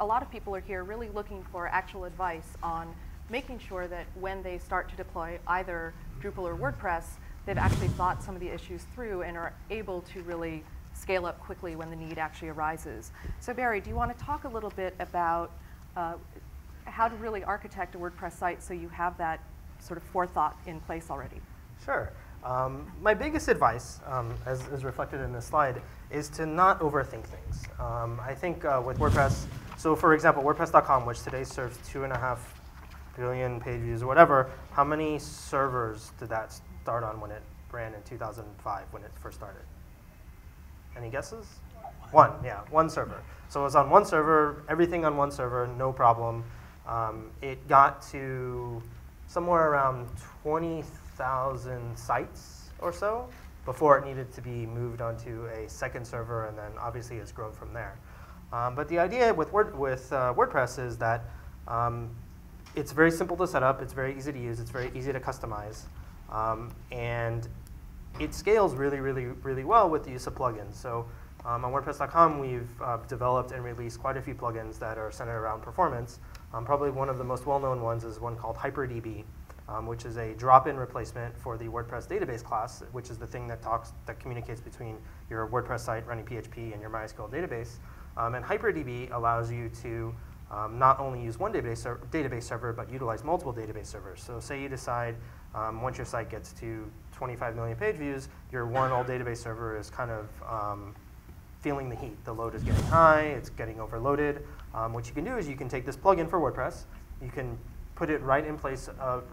a lot of people are here really looking for actual advice on making sure that when they start to deploy either Drupal or WordPress, they've actually thought some of the issues through and are able to really scale up quickly when the need actually arises. So Barry, do you want to talk a little bit about how to really architect a WordPress site so you have that sort of forethought in place already? Sure. My biggest advice, as reflected in this slide, is to not overthink things. I think with WordPress, so for example, WordPress.com, which today serves 2.5 billion page views or whatever, how many servers did that start on when it ran in 2005, when it first started? Any guesses? One, yeah, one server. So it was on one server, everything on one server, no problem. It got to somewhere around 20,000 sites or so before it needed to be moved onto a second server, and then obviously it's grown from there. But the idea with WordPress is that it's very simple to set up, it's very easy to use, it's very easy to customize, and it scales really, really, really well with the use of plugins. So on WordPress.com, we've developed and released quite a few plugins that are centered around performance. Probably one of the most well-known ones is one called HyperDB, which is a drop-in replacement for the WordPress database class, which is the thing that communicates between your WordPress site running PHP and your MySQL database. And HyperDB allows you to not only use one database server, but utilize multiple database servers. So say you decide once your site gets to 25 million page views, your one old database server is kind of feeling the heat. The load is getting high, it's getting overloaded. What you can do is you can take this plugin for WordPress, you can put it right in place,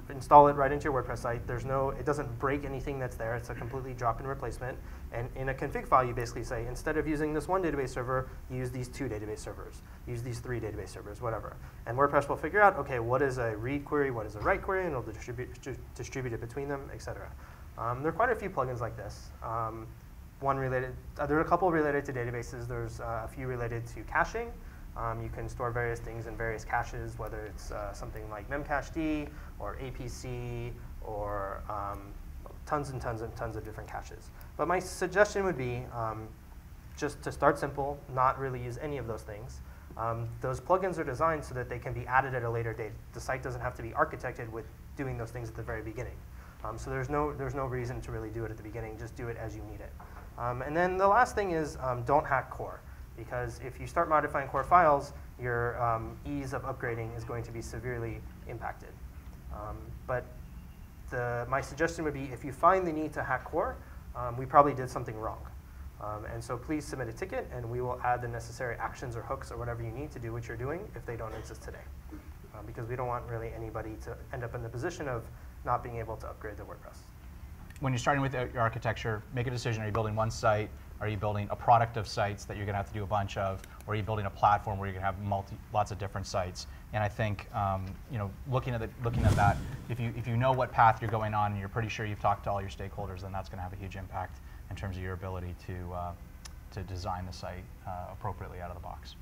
install it right into your WordPress site. It doesn't break anything that's there. It's a completely drop-in replacement. And in a config file, you basically say, instead of using this one database server, use these 2 database servers, use these 3 database servers, whatever. And WordPress will figure out, okay, what is a read query, what is a write query, and it'll distribute it between them, etc. There are quite a few plugins like this. There are a couple related to databases. There's a few related to caching. You can store various things in various caches, whether it's something like memcached or APC or tons and tons and tons of different caches. But my suggestion would be just to start simple, not really use any of those things. Those plugins are designed so that they can be added at a later date. The site doesn't have to be architected with doing those things at the very beginning. So there's no reason to really do it at the beginning. Just do it as you need it. And then the last thing is don't hack core. Because if you start modifying core files, your ease of upgrading is going to be severely impacted. But my suggestion would be, if you find the need to hack core, we probably did something wrong. And so please submit a ticket, and we will add the necessary actions or hooks or whatever you need to do what you're doing if they don't exist today. Because we don't want really anybody to end up in the position of not being able to upgrade their WordPress. When you're starting with your architecture, make a decision. Are you building one site? Are you building a product of sites that you're going to have to do a bunch of? Or are you building a platform where you're going to have lots of different sites? And I think looking at that, if you know what path you're going on and you're pretty sure you've talked to all your stakeholders, then that's going to have a huge impact in terms of your ability to design the site appropriately out of the box.